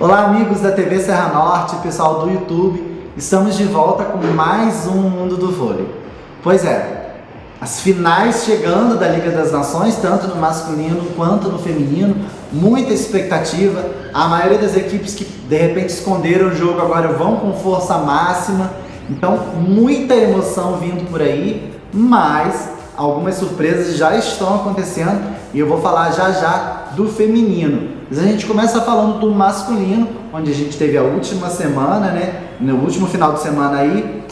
Olá amigos da TV Serra Norte, pessoal do YouTube, estamos de volta com mais um Mundo do Vôlei. Pois é, as finais chegando da Liga das Nações, tanto no masculino quanto no feminino, muita expectativa, a maioria das equipes que de repente esconderam o jogo agora vão com força máxima, então muita emoção vindo por aí, mas algumas surpresas já estão acontecendo e eu vou falar já do feminino. Mas a gente começa falando do masculino, onde a gente teve a última semana, né? No último final de semana aí,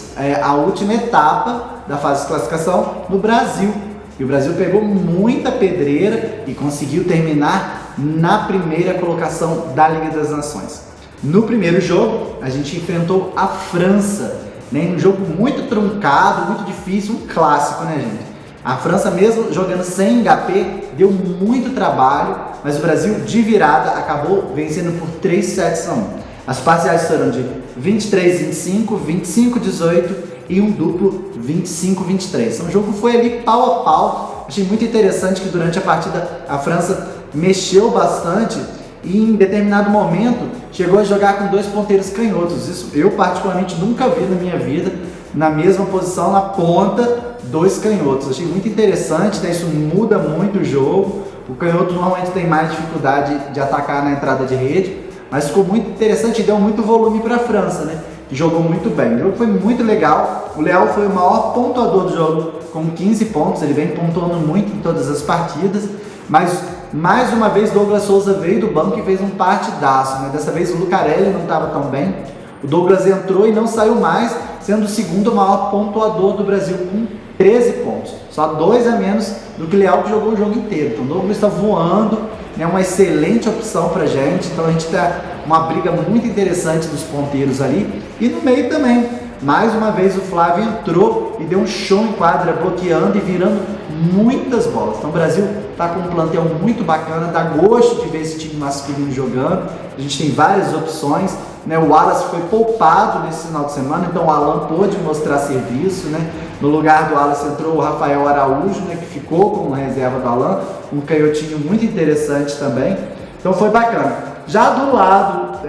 a última etapa da fase de classificação no Brasil. E o Brasil pegou muita pedreira e conseguiu terminar na primeira colocação da Liga das Nações. No primeiro jogo, a gente enfrentou a França, né? Um jogo muito truncado, muito difícil, um clássico, né, gente? A França, mesmo jogando sem HP, deu muito trabalho, mas o Brasil, de virada, acabou vencendo por 3-7-1. As parciais foram de 23-25, 25-18 e um duplo 25-23. Então o jogo foi ali pau a pau. Achei muito interessante que durante a partida a França mexeu bastante e em determinado momento chegou a jogar com dois ponteiros canhotos. Isso eu particularmente nunca vi na minha vida, na mesma posição, na ponta, dois canhotos. Achei muito interessante, né? Isso muda muito o jogo. O canhoto normalmente tem mais dificuldade de atacar na entrada de rede, mas ficou muito interessante e deu muito volume para a França, né? Que jogou muito bem. O jogo foi muito legal. O Leal foi o maior pontuador do jogo, com 15 pontos. Ele vem pontuando muito em todas as partidas, mas mais uma vez Douglas Souza veio do banco e fez um partidaço, né? Dessa vez o Lucarelli não estava tão bem. O Douglas entrou e não saiu mais, sendo o segundo maior pontuador do Brasil, com 13 pontos. Só 2 a menos do que Leal, que jogou o jogo inteiro. Então o Douglas está voando, é uma excelente opção pra gente. Então a gente tá uma briga muito interessante dos ponteiros ali. E no meio também, mais uma vez o Flávio entrou e deu um show em quadra, bloqueando e virando muitas bolas. Então o Brasil está com um plantel muito bacana, dá gosto de ver esse time masculino jogando. A gente tem várias opções, né? O Wallace foi poupado nesse final de semana, então o Alan pôde mostrar serviço, né? No lugar do Wallace entrou o Rafael Araújo, né? Que ficou como reserva do Alan, um canhotinho muito interessante também. Então foi bacana. Já do lado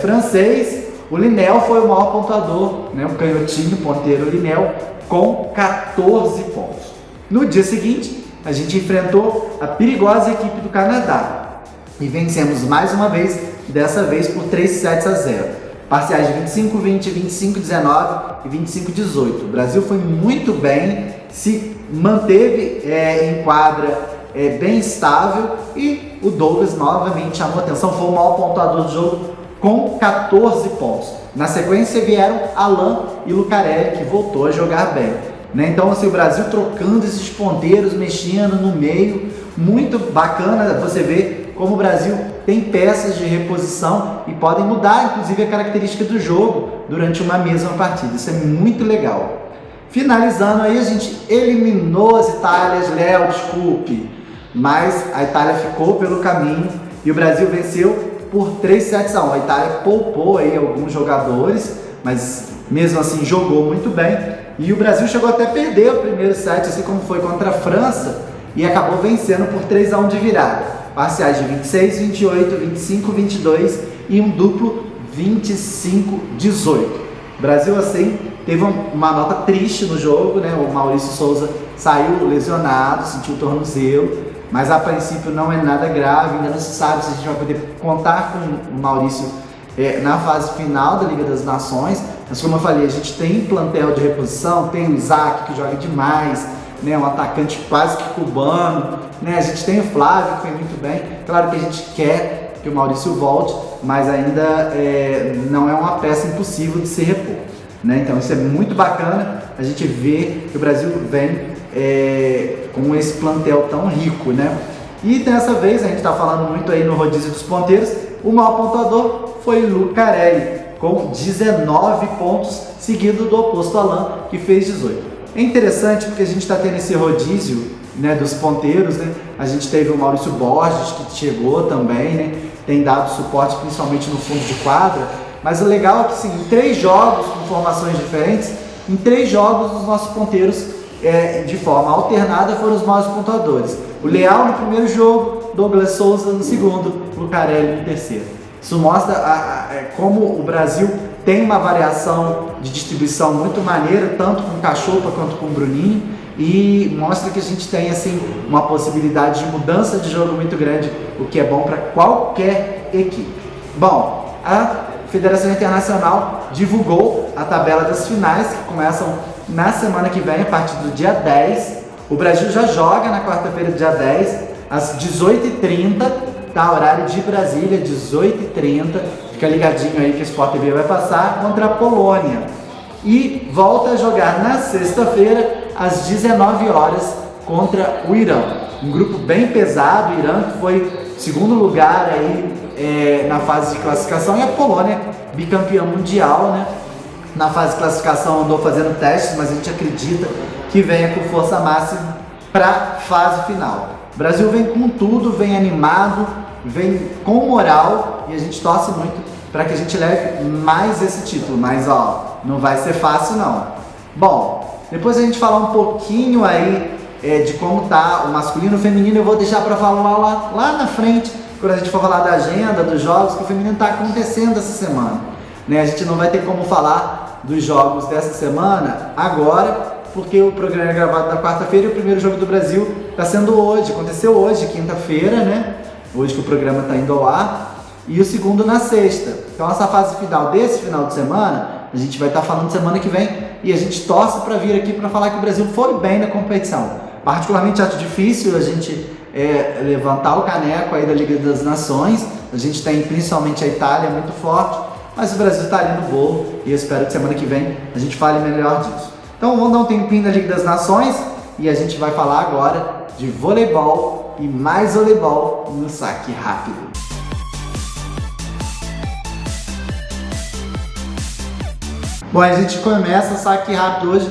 francês, o Linel foi o maior pontuador, né? Um canhotinho, ponteiro Linel, com 14 pontos. No dia seguinte, a gente enfrentou a perigosa equipe do Canadá e vencemos mais uma vez, dessa vez por 3-7-0. Parciais de 25-20, 25-19 e 25-18. O Brasil foi muito bem, se manteve em quadra bem estável e o Douglas novamente chamou atenção, foi o maior pontuador do jogo com 14 pontos. Na sequência vieram Alan e Lucarelli, que voltou a jogar bem, né? Então assim, o Brasil trocando esses ponteiros, mexendo no meio, muito bacana você ver como o Brasil tem peças de reposição e podem mudar inclusive a característica do jogo durante uma mesma partida. Isso é muito legal. Finalizando aí, a gente eliminou as Itálias, Léo, desculpe, mas a Itália ficou pelo caminho e o Brasil venceu por 3-7-1. A Itália poupou aí alguns jogadores, mas mesmo assim jogou muito bem. E o Brasil chegou até a perder o primeiro set, assim como foi contra a França, e acabou vencendo por 3-1 de virada. Parciais de 26-28, 25-22 e um duplo 25-18. O Brasil, assim, teve uma nota triste no jogo, né? O Maurício Souza saiu lesionado, sentiu o tornozelo, mas a princípio não é nada grave, ainda não se sabe se a gente vai poder contar com o Maurício na fase final da Liga das Nações. Mas como eu falei, a gente tem plantel de reposição, tem o Isaac, que joga demais, né? Um atacante quase que cubano, né? A gente tem o Flávio, que foi muito bem. Claro que a gente quer que o Maurício volte, mas ainda não é uma peça impossível de se repor, né? Então isso é muito bacana, a gente vê que o Brasil vem com esse plantel tão rico, né? E dessa vez, a gente está falando muito aí no rodízio dos ponteiros, o maior pontuador foi Lucarelli, com 19 pontos, seguido do oposto Alan, que fez 18. É interessante porque a gente está tendo esse rodízio, né, dos ponteiros, né? A gente teve o Maurício Borges, que chegou também, né? Tem dado suporte principalmente no fundo de quadra, mas o legal é que, sim, em 3 jogos com formações diferentes, em 3 jogos os nossos ponteiros de forma alternada foram os maiores pontuadores. O Leal no primeiro jogo, Douglas Souza no segundo, Lucarelli no terceiro. Isso mostra como o Brasil tem uma variação de distribuição muito maneira, tanto com o Cachopa quanto com o Bruninho, e mostra que a gente tem assim uma possibilidade de mudança de jogo muito grande, o que é bom para qualquer equipe. Bom, a Federação Internacional divulgou a tabela das finais, que começam na semana que vem, a partir do dia 10. O Brasil já joga na quarta-feira, dia 10, às 18h30, tá? Horário de Brasília, 18h30. Fica ligadinho aí que o Sport TV vai passar, contra a Polônia. E volta a jogar na sexta-feira, às 19 horas, contra o Irã. Um grupo bem pesado, o Irã que foi segundo lugar aí na fase de classificação, e a Polônia, bicampeã mundial, né? Na fase de classificação andou fazendo testes, mas a gente acredita que venha com força máxima para a fase final. O Brasil vem com tudo, vem animado, vem com moral, e a gente torce muito para que a gente leve mais esse título, mas não vai ser fácil não. Bom, depois a gente falar um pouquinho aí de como tá o masculino. O feminino eu vou deixar para falar lá na frente, quando a gente for falar da agenda, dos jogos, que o feminino está acontecendo essa semana, né? A gente não vai ter como falar dos jogos dessa semana agora, porque o programa é gravado na quarta-feira e o primeiro jogo do Brasil está sendo hoje, aconteceu hoje, quinta-feira, né? Hoje que o programa está indo ao ar, e o segundo na sexta. Então essa fase final desse final de semana, a gente vai estar falando semana que vem, e a gente torce para vir aqui para falar que o Brasil foi bem na competição. Particularmente acho difícil a gente levantar o caneco aí da Liga das Nações. A gente tem principalmente a Itália muito forte, mas o Brasil está ali no bolo, e eu espero que semana que vem a gente fale melhor disso. Então vamos dar um tempinho na Liga das Nações e a gente vai falar agora de voleibol e mais voleibol no Saque Rápido. Bom, a gente começa o Saque Rápido hoje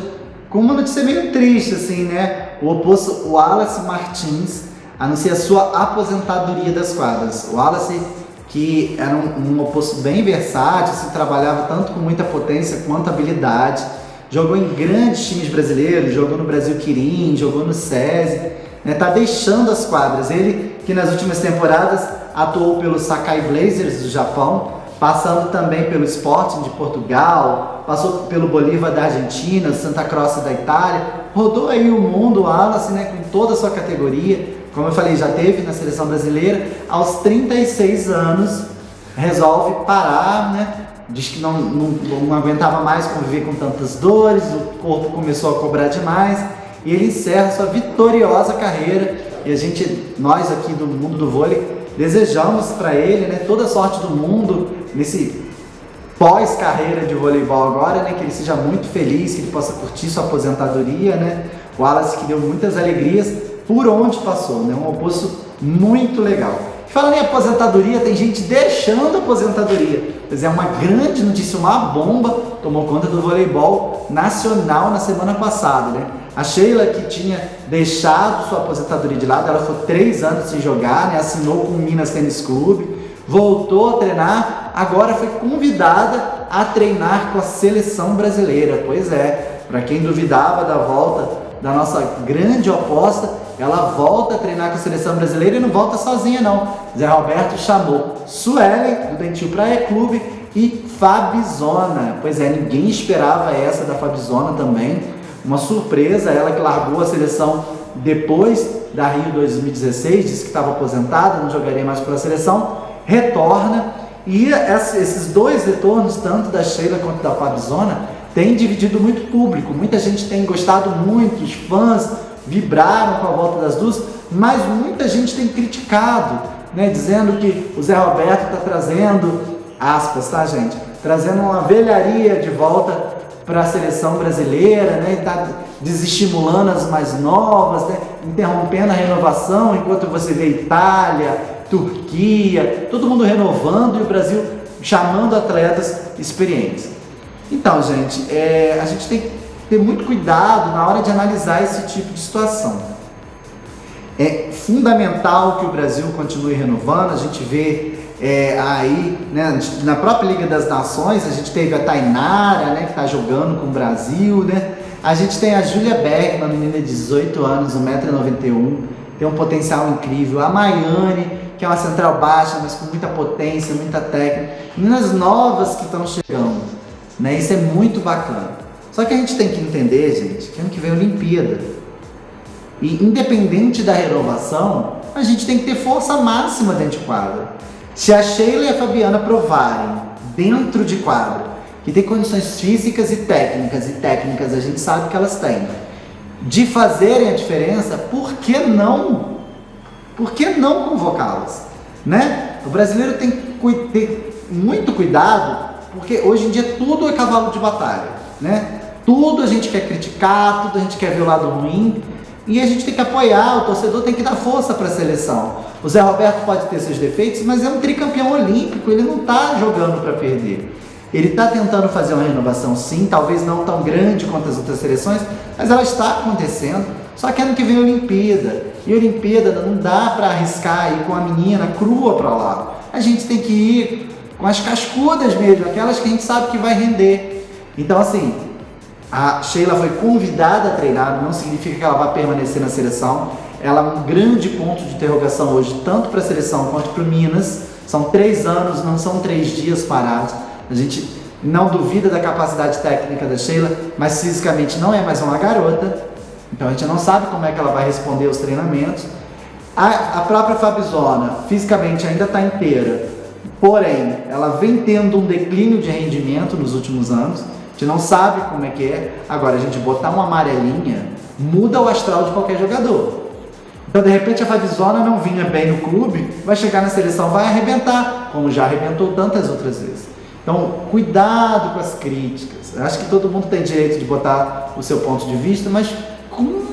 com uma notícia meio triste, assim, né? O oposto, o Wallace Martins, anuncia sua aposentadoria das quadras. O Wallace, que era um oposto bem versátil, assim, trabalhava tanto com muita potência quanto habilidade, jogou em grandes times brasileiros, jogou no Brasil Quirim, jogou no SESI, né? Tá deixando as quadras. Ele, que nas últimas temporadas atuou pelo Sakai Blazers do Japão, passando também pelo Sporting de Portugal, passou pelo Bolívar da Argentina, Santa Croce da Itália, rodou aí o mundo, o Wallace, né, com toda a sua categoria. Como eu falei, já teve na seleção brasileira. Aos 36 anos, resolve parar, né? Diz que não aguentava mais conviver com tantas dores, o corpo começou a cobrar demais, e ele encerra sua vitoriosa carreira. E nós aqui do mundo do vôlei, desejamos para ele, né, toda a sorte do mundo nesse pós-carreira de voleibol agora, né, que ele seja muito feliz, que ele possa curtir sua aposentadoria, né? O Wallace que deu muitas alegrias por onde passou, né? Um oposto muito legal. Falando em aposentadoria, tem gente deixando a aposentadoria. Pois é, uma grande notícia, uma bomba tomou conta do voleibol nacional na semana passada, né? A Sheila, que tinha deixado sua aposentadoria de lado, ela foi 3 anos sem jogar, né? Assinou com o Minas Tênis Clube, voltou a treinar, agora foi convidada a treinar com a seleção brasileira. Pois é, para quem duvidava da volta da nossa grande oposta, ela volta a treinar com a seleção brasileira e não volta sozinha não. Zé Roberto chamou Suelen, do Dentil Praia Clube, e Fabizona. Pois é, ninguém esperava essa da Fabizona também. Uma surpresa, ela que largou a seleção depois da Rio 2016, disse que estava aposentada, não jogaria mais pela seleção, retorna. E esses dois retornos, tanto da Sheila quanto da Fabizona, têm dividido muito público. Muita gente tem gostado muito, os fãs vibraram com a volta das duas, mas muita gente tem criticado, né, dizendo que o Zé Roberto está trazendo, aspas, tá, gente? Trazendo uma velharia de volta para a seleção brasileira, né? Está desestimulando as mais novas, né? Interrompendo a renovação, enquanto você vê Itália, Turquia, todo mundo renovando e o Brasil chamando atletas experientes. Então, gente, a gente tem que ter muito cuidado na hora de analisar esse tipo de situação. É fundamental que o Brasil continue renovando. A gente vê aí, né, na própria Liga das Nações, a gente teve a Tainara, né, que está jogando com o Brasil, né? A gente tem a Júlia Berg, uma menina de 18 anos, 1,91 m, tem um potencial incrível. A Maiane, que é uma central baixa, mas com muita potência, muita técnica. Meninas novas que estão chegando, né? Isso é muito bacana. Só que a gente tem que entender, gente, que ano que vem é Olimpíada. E independente da renovação, a gente tem que ter força máxima dentro de quadra. Se a Sheila e a Fabiana provarem dentro de quadra que tem condições físicas e técnicas a gente sabe que elas têm, de fazerem a diferença, por que não? Por que não convocá-las? Né? O brasileiro tem que ter muito cuidado, porque hoje em dia tudo é cavalo de batalha, né? Tudo a gente quer criticar, tudo a gente quer ver o lado ruim, e a gente tem que apoiar, o torcedor tem que dar força para a seleção. O Zé Roberto pode ter seus defeitos, mas é um tricampeão olímpico, ele não está jogando para perder. Ele está tentando fazer uma renovação sim, talvez não tão grande quanto as outras seleções, mas ela está acontecendo. Só que ano que vem é Olimpíada, e Olimpíada não dá para arriscar ir com a menina crua para lá. A gente tem que ir com as cascudas mesmo, aquelas que a gente sabe que vai render. Então assim, a Sheila foi convidada a treinar, não significa que ela vai permanecer na seleção. Ela é um grande ponto de interrogação hoje, tanto para a seleção quanto para o Minas. São 3 anos, não são 3 dias parados. A gente não duvida da capacidade técnica da Sheila, mas fisicamente não é mais uma garota. Então a gente não sabe como é que ela vai responder aos treinamentos. A própria Fabizona, fisicamente ainda está inteira, porém, ela vem tendo um declínio de rendimento nos últimos anos. A gente não sabe como é que é. Agora, a gente botar uma amarelinha muda o astral de qualquer jogador. Então, de repente, a Fabizona não vinha bem no clube, vai chegar na seleção, vai arrebentar, como já arrebentou tantas outras vezes. Então, cuidado com as críticas. Eu acho que todo mundo tem direito de botar o seu ponto de vista, mas com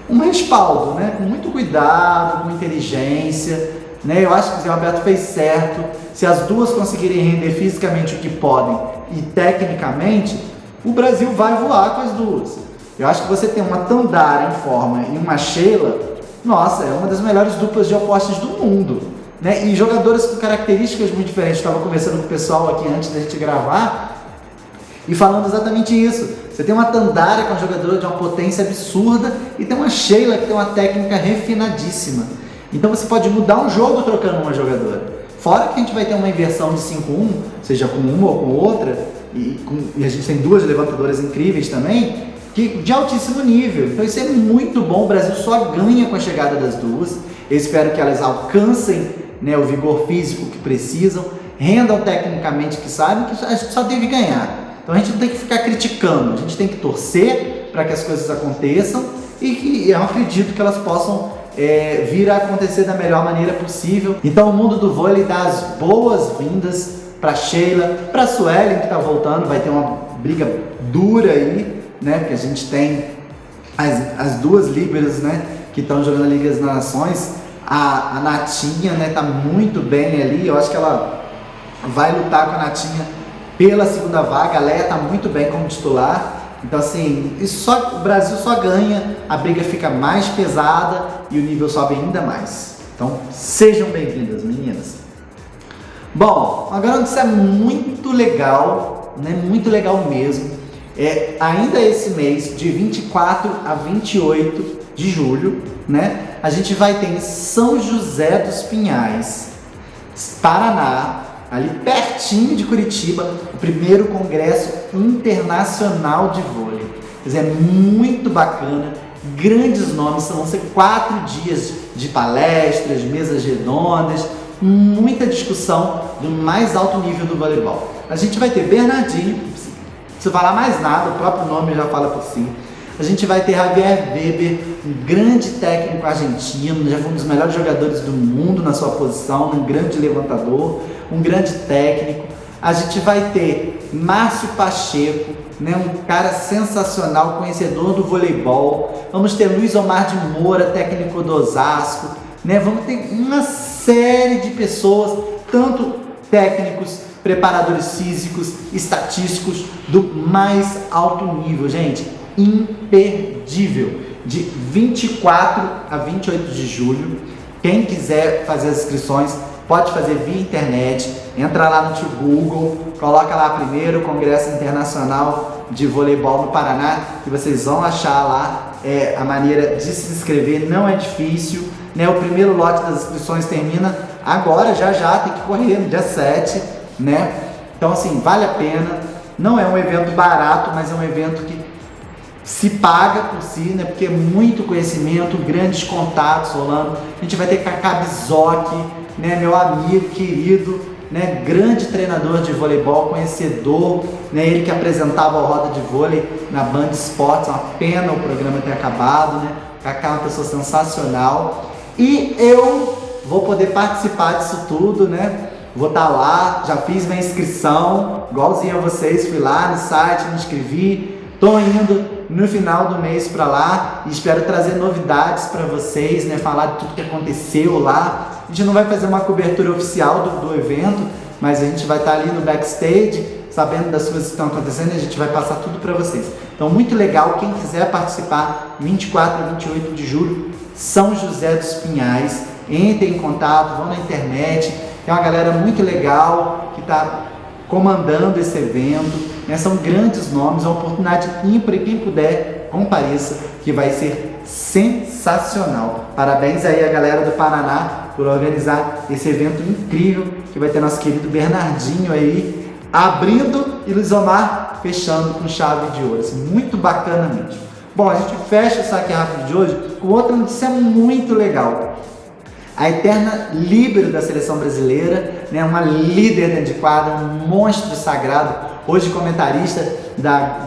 um respaldo, né? Com muito cuidado, com inteligência, né? Eu acho que o Zé Roberto fez certo. Se as duas conseguirem render fisicamente o que podem e tecnicamente, o Brasil vai voar com as duas. Eu acho que você tem uma Tandara em forma e uma Sheila, nossa, é uma das melhores duplas de opostos do mundo, né? E jogadoras com características muito diferentes. Estava conversando com o pessoal aqui antes da gente gravar e falando exatamente isso. Você tem uma Tandara, que é uma jogadora de uma potência absurda, e tem uma Sheila, que tem uma técnica refinadíssima. Então você pode mudar um jogo trocando uma jogadora. Fora que a gente vai ter uma inversão de 5-1, seja com uma ou com outra, e a gente tem 2 levantadoras incríveis também, de altíssimo nível. Então isso é muito bom, o Brasil só ganha com a chegada das duas. Eu espero que elas alcancem, né, o vigor físico que precisam, rendam tecnicamente que sabem, que a gente só deve ganhar. Então a gente não tem que ficar criticando, a gente tem que torcer para que as coisas aconteçam e que eu acredito que elas possam vir a acontecer da melhor maneira possível. Então o mundo do vôlei dá as boas-vindas para Sheila, para a Suelen, que está voltando, vai ter uma briga dura aí, né? Porque a gente tem as 2 líberos, né, que estão jogando a Liga das Nações. A Natinha, né, tá muito bem ali. Eu acho que ela vai lutar com a Natinha pela 2ª vaga. A Leia tá muito bem como titular. Então assim, o Brasil só ganha, a briga fica mais pesada e o nível sobe ainda mais. Então sejam bem-vindas, meninas. Bom, agora uma notícia muito legal, né? Muito legal mesmo. Ainda esse mês, de 24 a 28 de julho, né? A gente vai ter em São José dos Pinhais, Paraná, ali pertinho de Curitiba, o primeiro Congresso Internacional de Vôlei. Quer dizer, é muito bacana, grandes nomes, vão ser 4 dias de palestras, mesas redondas, muita discussão do mais alto nível do voleibol. A gente vai ter Bernardinho, não precisa falar mais nada, o próprio nome já fala por si. A gente vai ter Javier Weber, um grande técnico argentino, já foi um dos melhores jogadores do mundo na sua posição, um grande levantador, um grande técnico. A gente vai ter Márcio Pacheco, né, um cara sensacional, conhecedor do voleibol. Vamos ter Luiz Omar de Moura, técnico do Osasco, né? Vamos ter uma série de pessoas, tanto técnicos, preparadores físicos, estatísticos do mais alto nível, gente, imperdível, de 24 a 28 de julho. Quem quiser fazer as inscrições pode fazer via internet, entra lá no Google, coloca lá primeiro Congresso Internacional de Voleibol no Paraná, que vocês vão achar lá a maneira de se inscrever. Não é difícil, né? O primeiro lote das inscrições termina agora, já tem que correr no dia 7, né? Então assim, vale a pena, não é um evento barato, mas é um evento que se paga por si, né? Porque é muito conhecimento, grandes contatos rolando. A gente vai ter Kaká Bizoc, né? Meu amigo querido, né? Grande treinador de voleibol, conhecedor, né? Ele que apresentava a roda de vôlei na Band Esportes, uma pena o programa ter acabado, né? Kaká é uma pessoa sensacional e eu vou poder participar disso tudo, né? Vou estar lá, já fiz minha inscrição, igualzinho a vocês, fui lá no site, me inscrevi, tô indo no final do mês para lá e espero trazer novidades para vocês, né? Falar de tudo que aconteceu lá. A gente não vai fazer uma cobertura oficial do evento, mas a gente vai estar ali no backstage, sabendo das coisas que estão acontecendo, e a gente vai passar tudo para vocês. Então, muito legal, quem quiser participar, 24 a 28 de julho, São José dos Pinhais, entrem em contato, vão na internet, tem uma galera muito legal que está comandando esse evento, né? São grandes nomes, é uma oportunidade ímpar e quem puder, compareça, que vai ser sensacional. Parabéns aí a galera do Paraná por organizar esse evento incrível, que vai ter nosso querido Bernardinho aí abrindo e Luiz Omar fechando com chave de ouro, assim, muito bacana mesmo. Bom, a gente fecha o Saque Rápido de hoje com outra notícia muito legal. A eterna líbero da seleção brasileira, né, uma líder dentro de quadra, um monstro sagrado, hoje comentarista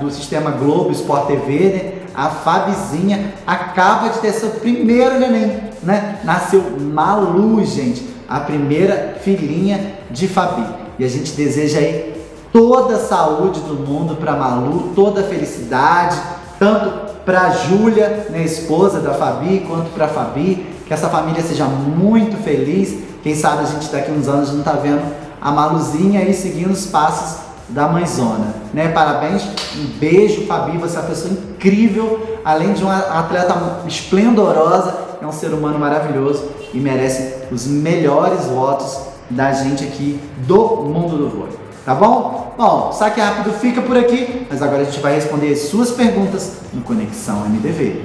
do Sistema Globo Sport TV, né, a Fabizinha, acaba de ter seu primeiro neném, né? Nasceu Malu, gente, a primeira filhinha de Fabi. E a gente deseja aí toda a saúde do mundo para Malu, toda a felicidade, tanto para a Júlia, né, esposa da Fabi, quanto para a Fabi, que essa família seja muito feliz. Quem sabe a gente daqui a uns anos não tá vendo a Maluzinha aí seguindo os passos da mãezona, né? Parabéns, um beijo, Fabi, você é uma pessoa incrível, além de uma atleta esplendorosa, é um ser humano maravilhoso e merece os melhores votos da gente aqui do mundo do vôlei, tá bom? Bom, o Saque Rápido fica por aqui, mas agora a gente vai responder as suas perguntas no Conexão MDV.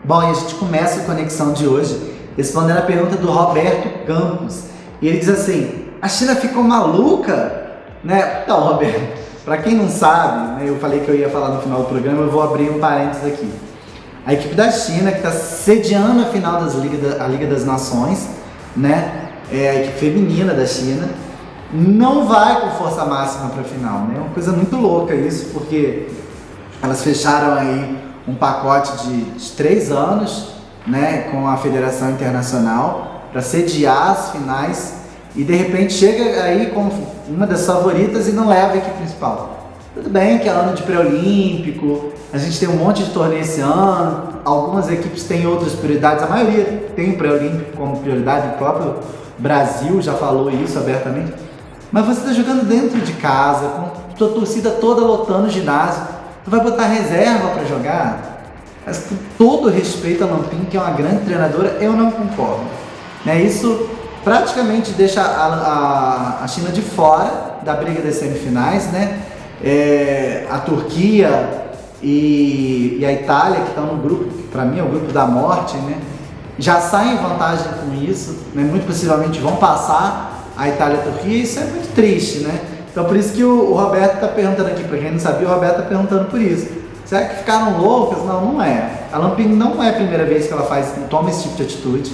Bom, e a gente começa a conexão de hoje respondendo a pergunta do Roberto Campos. E ele diz assim: a China ficou maluca? Né? Então, Roberto, para quem não sabe, né, eu falei que eu ia falar no final do programa, eu vou abrir um parênteses aqui. A equipe da China, que está sediando a final da Liga das Nações, né, é a equipe feminina da China, não vai com força máxima para a final. Né? É uma coisa muito louca isso, porque elas fecharam aí um pacote de 3 anos, né, com a Federação Internacional para sediar as finais e de repente chega aí como uma das favoritas e não leva a equipe principal. Tudo bem que é ano de pré-olímpico, a gente tem um monte de torneio esse ano, algumas equipes têm outras prioridades, a maioria tem o pré-olímpico como prioridade, o próprio Brasil já falou isso abertamente, mas você está jogando dentro de casa, com a tua torcida toda lotando o ginásio, tu vai botar reserva para jogar? Mas com todo respeito a Lampin, que é uma grande treinadora, eu não concordo. Né? Isso praticamente deixa a China de fora da briga das semifinais, né? A Turquia e a Itália, que estão no grupo, que para mim é o grupo da morte, né? Já saem em vantagem com isso, né? Muito possivelmente vão passar a Itália e a Turquia, e isso é muito triste, né? Então por isso que o Roberto está perguntando aqui, para quem não sabia, o Roberto está perguntando por isso. Será que ficaram loucas? Não, não é. A Lampin não é a primeira vez que ela toma esse tipo de atitude,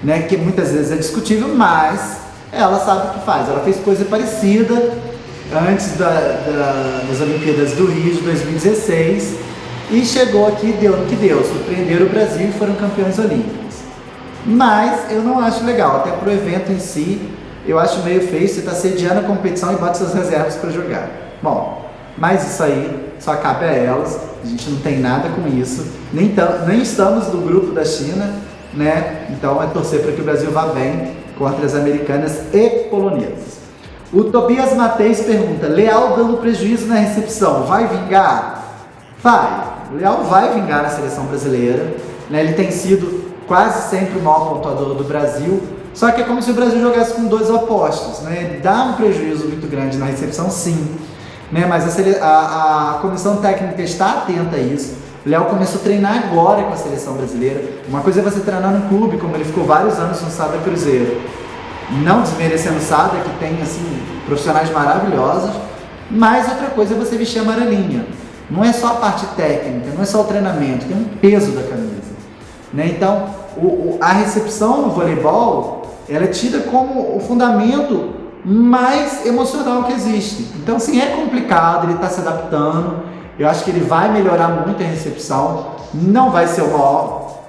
né? Que muitas vezes é discutível, mas ela sabe o que faz. Ela fez coisa parecida antes das Olimpíadas do Rio de 2016 e chegou aqui, deu no que deu, surpreenderam o Brasil e foram campeões olímpicos. Mas eu não acho legal, até pro evento em si, eu acho meio feio você estar sediando a competição e bota suas reservas para jogar. Bom, mas isso aí só cabe a elas, a gente não tem nada com isso, nem estamos no grupo da China, né? Então é torcer para que o Brasil vá bem contra as americanas e polonesas. O Tobias Mateis pergunta: Leal dando prejuízo na recepção, vai vingar? Vai, o Leal vai vingar na seleção brasileira, né? Ele tem sido quase sempre o maior pontuador do Brasil, só que é como se o Brasil jogasse com 2 opostos, né? Ele dá um prejuízo muito grande na recepção, sim, né? Mas a comissão técnica está atenta a isso. O Léo começou a treinar agora com a seleção brasileira. Uma coisa é você treinar no clube, como ele ficou vários anos no Sada Cruzeiro. Não desmerecendo o Sada, que tem assim, profissionais maravilhosos, mas outra coisa é você vestir a amarelinha. Não é só a parte técnica, não é só o treinamento, tem um peso da camisa, né? Então, a recepção no voleibol, ela é tida como o fundamento mais emocional que existe. Então, assim, é complicado, ele está se adaptando. Eu acho que ele vai melhorar muito a recepção. Não vai ser o maior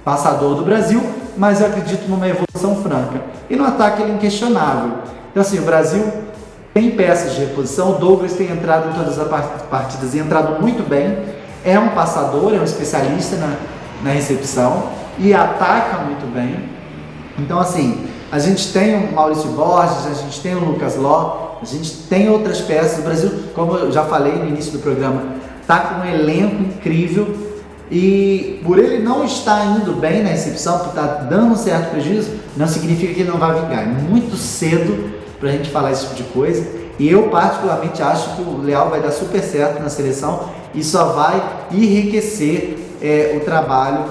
passador do Brasil, mas eu acredito numa evolução franca. E no ataque ele é inquestionável. Então, assim, o Brasil tem peças de reposição. O Douglas tem entrado em todas as partidas e entrado muito bem. É um passador, é um especialista na recepção e ataca muito bem. Então, assim, a gente tem o Maurício Borges, a gente tem o Lucas Ló, a gente tem outras peças. O Brasil, como eu já falei no início do programa, está com um elenco incrível e por ele não estar indo bem na recepção, por estar dando um certo prejuízo, não significa que ele não vai vingar. É muito cedo para a gente falar esse tipo de coisa e eu particularmente acho que o Leal vai dar super certo na seleção e só vai enriquecer o trabalho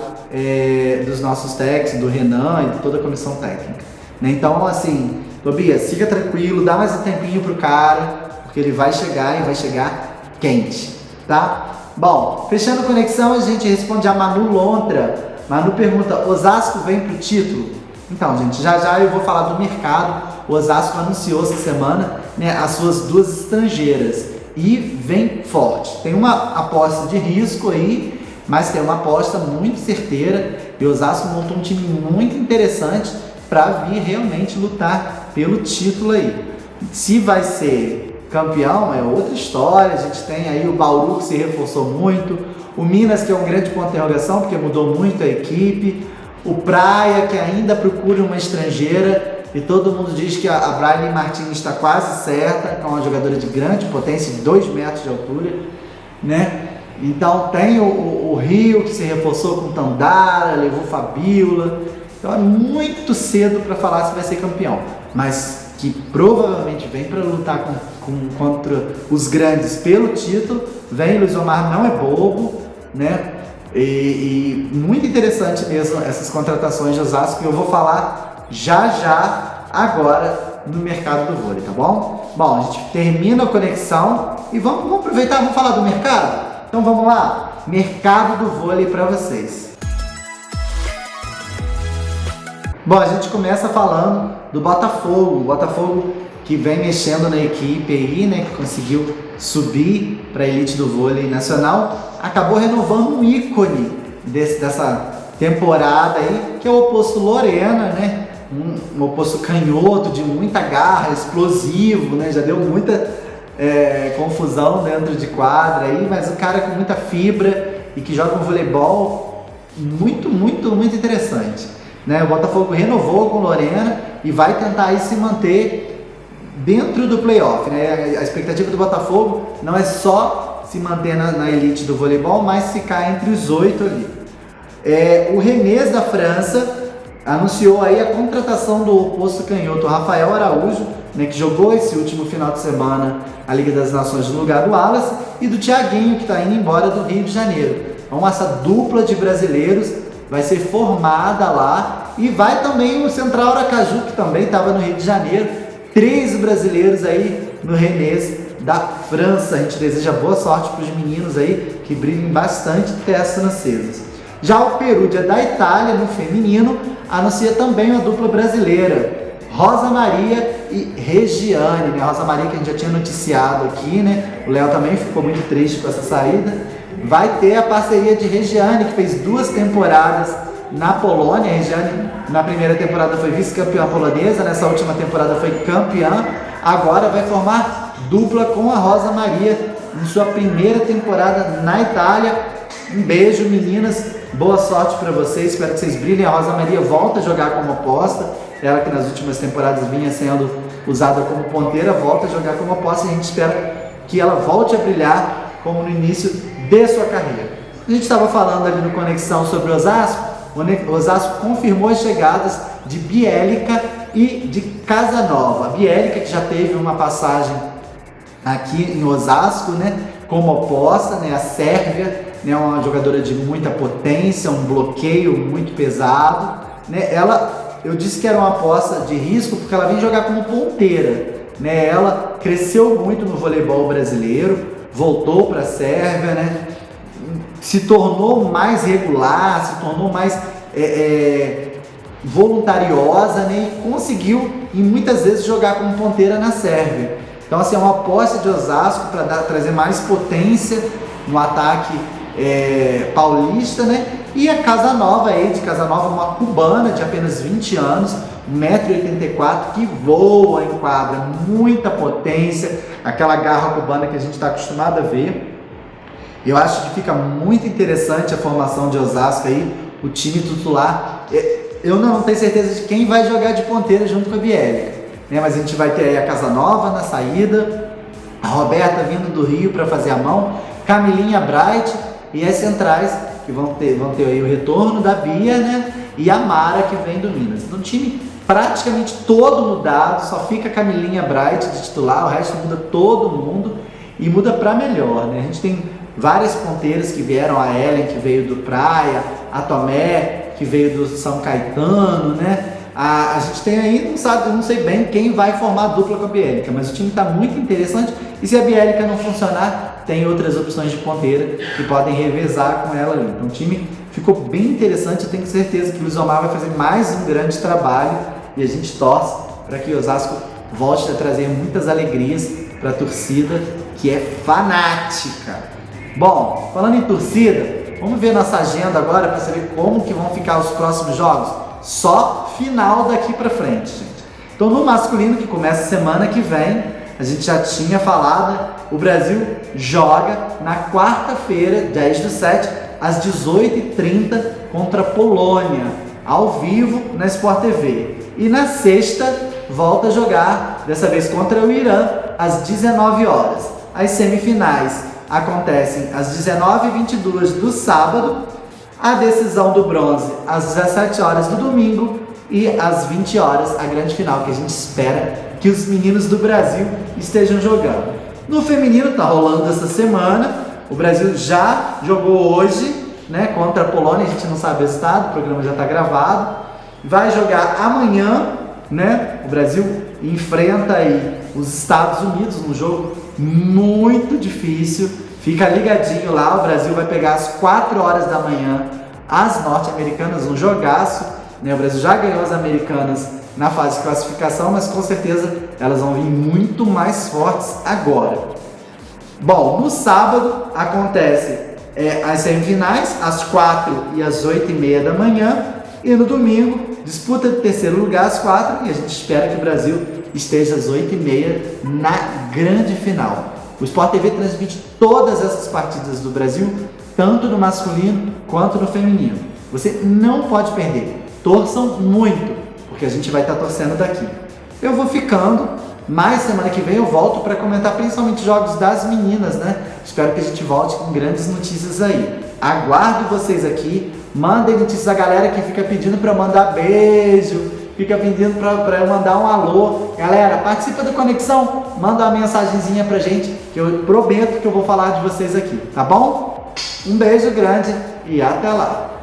dos nossos técnicos, do Renan e de toda a comissão técnica. Então, assim, Tobias, siga tranquilo, dá mais um tempinho pro cara, porque ele vai chegar e vai chegar quente, tá? Bom, fechando a conexão, a gente responde a Manu Lontra. Manu pergunta, Osasco vem pro título? Então, gente, já eu vou falar do mercado. O Osasco anunciou essa semana, né, as suas 2 estrangeiras e vem forte. Tem uma aposta de risco aí, mas tem uma aposta muito certeira e o Osasco montou um time muito interessante para vir realmente lutar pelo título aí. Se vai ser campeão é outra história. A gente tem aí o Bauru, que se reforçou muito, o Minas, que é um grande ponto de interrogação porque mudou muito a equipe, o Praia, que ainda procura uma estrangeira e todo mundo diz que a Braille Martins está quase certa, que é uma jogadora de grande potência, de 2 metros de altura, né? Então tem o Rio, que se reforçou com Tandara, levou Fabiola. Então é muito cedo para falar se vai ser campeão, mas que provavelmente vem para lutar contra os grandes pelo título. Vem, Luiz Omar não é bobo, né? E muito interessante mesmo essas contratações de Osasco, que eu vou falar já agora no mercado do vôlei, tá bom? Bom, a gente termina a conexão e vamos aproveitar, vamos falar do mercado? Então vamos lá, mercado do vôlei para vocês. Bom, a gente começa falando do Botafogo. O Botafogo que vem mexendo na equipe aí, né, que conseguiu subir para a elite do vôlei nacional, acabou renovando um ícone dessa temporada aí, que é o oposto Lorena, né, um oposto canhoto, de muita garra, explosivo, né, já deu muita confusão dentro de quadra aí, mas um cara com muita fibra e que joga um voleibol muito interessante. Né, o Botafogo renovou com Lorena e vai tentar aí se manter dentro do playoff. Né? A expectativa do Botafogo não é só se manter na elite do voleibol, mas ficar entre os 8 ali. O Rennes da França anunciou aí a contratação do oposto canhoto Rafael Araújo, né, que jogou esse último final de semana a Liga das Nações no lugar do Wallace, e do Thiaguinho, que está indo embora do Rio de Janeiro. Então essa dupla de brasileiros vai ser formada lá, e vai também o Central Aracaju, que também estava no Rio de Janeiro. 3 brasileiros aí no Rennes da França. A gente deseja boa sorte para os meninos aí, que brilhem bastante testes francesas. Já o Perugia da Itália, no feminino, anuncia também uma dupla brasileira, Rosa Maria e Regiane, né? Rosa Maria, que a gente já tinha noticiado aqui, né? O Léo também ficou muito triste com essa saída. Vai ter a parceria de Regiane, que fez 2 temporadas na Polônia. A Regiane, na primeira temporada, foi vice-campeã polonesa, nessa última temporada foi campeã. Agora vai formar dupla com a Rosa Maria em sua primeira temporada na Itália. Um beijo, meninas, boa sorte para vocês, espero que vocês brilhem. A Rosa Maria volta a jogar como aposta, ela que nas últimas temporadas vinha sendo usada como ponteira, volta a jogar como aposta, e a gente espera que ela volte a brilhar como no início de sua carreira. A gente estava falando ali no Conexão sobre o Osasco. O Osasco confirmou as chegadas de Bielica e de Casanova. A Bielica, que já teve uma passagem aqui em Osasco, né, como oposta, né, a Sérvia, né, uma jogadora de muita potência, um bloqueio muito pesado, né, eu disse que era uma aposta de risco porque ela vem jogar como ponteira, né, ela cresceu muito no voleibol brasileiro, voltou para a Sérvia, né, se tornou mais regular, se tornou mais voluntariosa, né, e conseguiu e muitas vezes jogar como ponteira na Sérvia. Então, assim, é uma aposta de Osasco para trazer mais potência no ataque paulista, né? E a Casanova, uma cubana de apenas 20 anos, 1,84 m, que voa em quadra, muita potência, aquela garra cubana que a gente está acostumado a ver. Eu acho que fica muito interessante a formação de Osasco aí, o time titular. Eu não tenho certeza de quem vai jogar de ponteira junto com a Bielica, né? Mas a gente vai ter aí a Casanova na saída, a Roberta vindo do Rio para fazer a mão, Camilinha Bright e as centrais que vão ter aí o retorno da Bia, né? E a Mara que vem do Minas. Então, o time praticamente todo mudado, só fica a Camilinha Bright de titular, o resto muda todo mundo e muda para melhor, né? A gente tem várias ponteiras que vieram, a Ellen que veio do Praia, a Tomé que veio do São Caetano, né? A gente tem aí, não sei bem quem vai formar a dupla com a Bielica, mas o time está muito interessante e se a Bielica não funcionar, tem outras opções de ponteira que podem revezar com ela ali. Então o time ficou bem interessante, eu tenho certeza que o Luiz Omar vai fazer mais um grande trabalho e a gente torce para que o Osasco volte a trazer muitas alegrias para a torcida que é fanática. Bom, falando em torcida, vamos ver nossa agenda agora para saber como que vão ficar os próximos jogos. Só final daqui para frente, gente. Então, no masculino, que começa semana que vem, a gente já tinha falado, o Brasil joga na quarta-feira, 10/7, às 18h30, contra a Polônia, ao vivo na Sport TV. E na sexta, volta a jogar, dessa vez contra o Irã, às 19 horas. As semifinais acontecem às 19h22 do sábado, a decisão do bronze às 17 horas do domingo e às 20 horas a grande final, que a gente espera que os meninos do Brasil estejam jogando. No feminino tá rolando essa semana, o Brasil já jogou hoje, né, contra a Polônia, a gente não sabe o resultado, o programa já está gravado, vai jogar amanhã, né, o Brasil enfrenta aí os Estados Unidos, um jogo muito difícil. Fica ligadinho lá, o Brasil vai pegar às 4 horas da manhã as norte-americanas, um jogaço, né? O Brasil já ganhou as americanas na fase de classificação, mas com certeza elas vão vir muito mais fortes agora. Bom, no sábado acontece as semifinais, às 4 e às 8h30 da manhã, e no domingo, disputa de terceiro lugar às 4, e a gente espera que o Brasil esteja às 8h30 na grande final. O Sport TV transmite todas essas partidas do Brasil, tanto no masculino quanto no feminino. Você não pode perder. Torçam muito, porque a gente vai estar torcendo daqui. Eu vou ficando, mas semana que vem eu volto para comentar principalmente jogos das meninas, né? Espero que a gente volte com grandes notícias aí. Aguardo vocês aqui. Mandem notícias, a galera que fica pedindo para mandar beijo, fica pedindo para eu mandar um alô. Galera, participa da conexão, manda uma mensagenzinha pra gente, que eu prometo que eu vou falar de vocês aqui, tá bom? Um beijo grande e até lá!